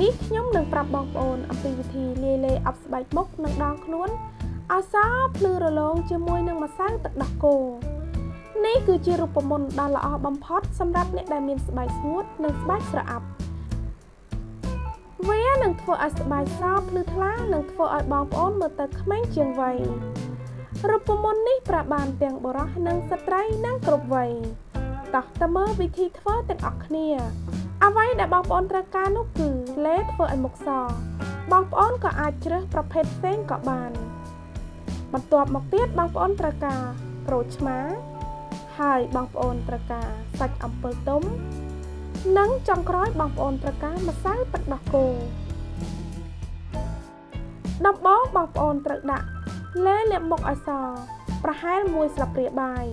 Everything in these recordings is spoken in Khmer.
នេះខ្ញុំនឹងប្រាប់បងប្អូនអំពីវិធីលាយលេអប់ស្បែកមុខនិងដងខ្លួនឲ្យសភ្លឺរលោងជាមួយនឹងម្សៅទឹកដោះគោនេះគឺជារូបមន្តដ៏ល្អបំផុតសម្រាប់អ្នកដែលមានស្បែកស្ងួតនិងស្បែកស្រអាប់វានឹងធ្វើឲ្យស្បែកសភ្លឺថ្លានិងធ្វើឲ្យបងប្អូនមើលទៅក្មេងជាងវ័យរូបមន្តនេះប្រើបានទាំងបុរសនិងស្ត្រីនិងគ្រប់វ័យតោះទៅមើលវិធីធ្វើទាំងអស់គ្នាអ្វីដែលបងប្អូនត្រូវការនោះគឺឡេធ្វើឲ្យមុខសបងប្អូនក៏អាចជ្រើសប្រភេទផ្សេងក៏បានបន្ទាប់មកទៀតបងប្អូនត្រូវការក្រូចឆ្មាហើយបងប្អូនត្រូវការសាច់អំពិលទុំនិងចុងក្រោយបងប្អូនត្រូវការម្សៅទឹកដោះគោដំបូងបងប្អូនត្រូវដាក់ឡេលាបមុខឲ្យសប្រហែល1ស្លាបព្រាបាយ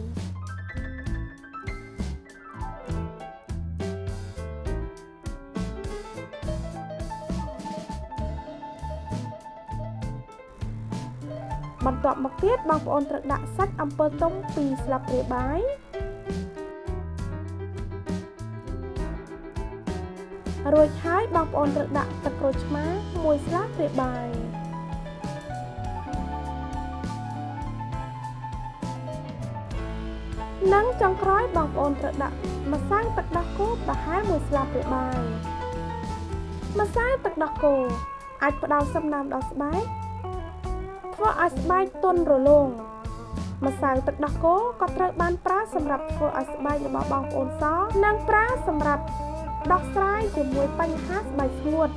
បន្ទាប់មកទៀតបងប្អូនត្រូវដាក់សាច់អំពិលទុំ2ស្លាបព្រាបាយរួចហើយបងប្អូនត្រូវដាក់ទឹកក្រូចឆ្មា1ស្លាបព្រាបាយនិងចុងក្រោយបងប្អូនត្រូវដាក់ម្សៅទឹកដោះគោប្រហែល1ស្លាបព្រាបាយម្សៅទឹកដោះគោអាចផ្ដល់សំណើមដល់ស្បែកធ្វើឲ្យស្បែកទន់រលោងម្សៅទឹកដោះគោក៏ត្រូវបានប្រើសម្រាប់ធ្វើឲ្យស្បែករបស់បងប្អូនសនិងប្រើសម្រាប់ដោះស្រាយជាមួយបញ្ហាស្បែកស្ងួត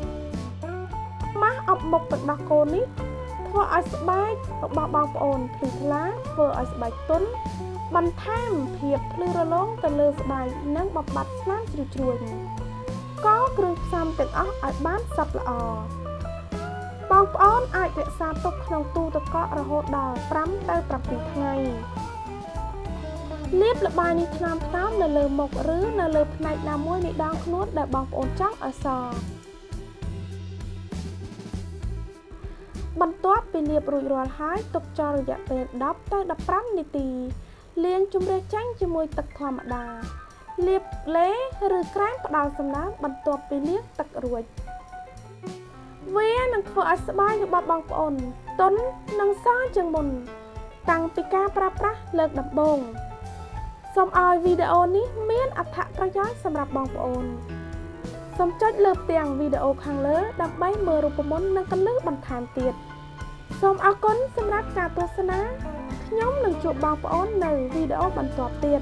ម៉ាស់អប់មុខទឹកដោះគោនេះធ្វើឲ្យស្បែករបស់បងប្អូនភ្លឺថ្លាធ្វើឲ្យស្បែកទន់បន្ថែមភាពភ្លឺរលោងទៅលើស្បែកនិងបំបត្តិស្នាមជ្រីជ្រួញក៏គ្រឿងផ្សំទាំងអស់ឲ្យបានសព្វល្អបងប្អូនអាចរក្សាទុកក្នុងទូទឹកកករហូតដល់5ទៅ7ថ្ងៃលាបល្បាយនេះថ្នមៗនៅលើមុខឬនៅលើផ្នែកណាមួយនៃដងខ្លួនដែលបងប្អូនចង់ឲ្យសបន្ទាប់ពីលាបរួចរាល់ហើយទុកចោលរយៈពេល10ទៅ15នាទីលាងជម្រះចេញជាមួយទឹកធម្មតាលាបឡេឬក្រែមផ្ដល់សំណើមបន្ទាប់ពីលាងទឹករួចវានឹងធ្វើឲ្យស្បែករបស់បងប្អូនទន់និងសជាងមុនតាំងពីការប្រើប្រាស់លើកដំបូងសូមឲ្យវីដេអូនេះមានអត្ថប្រយោជន៍សម្រាប់បងប្អូនសូមចុចលើផ្ទាំងវីដេអូខាងលើដើម្បីមើលរូបមន្តនិងគន្លឹះបន្ថែមទៀតសូមអរគុណសម្រាប់ការទស្សនាខ្ញុំនឹងជួបបងប្អូននៅវីដេអូបន្ទាប់ទៀត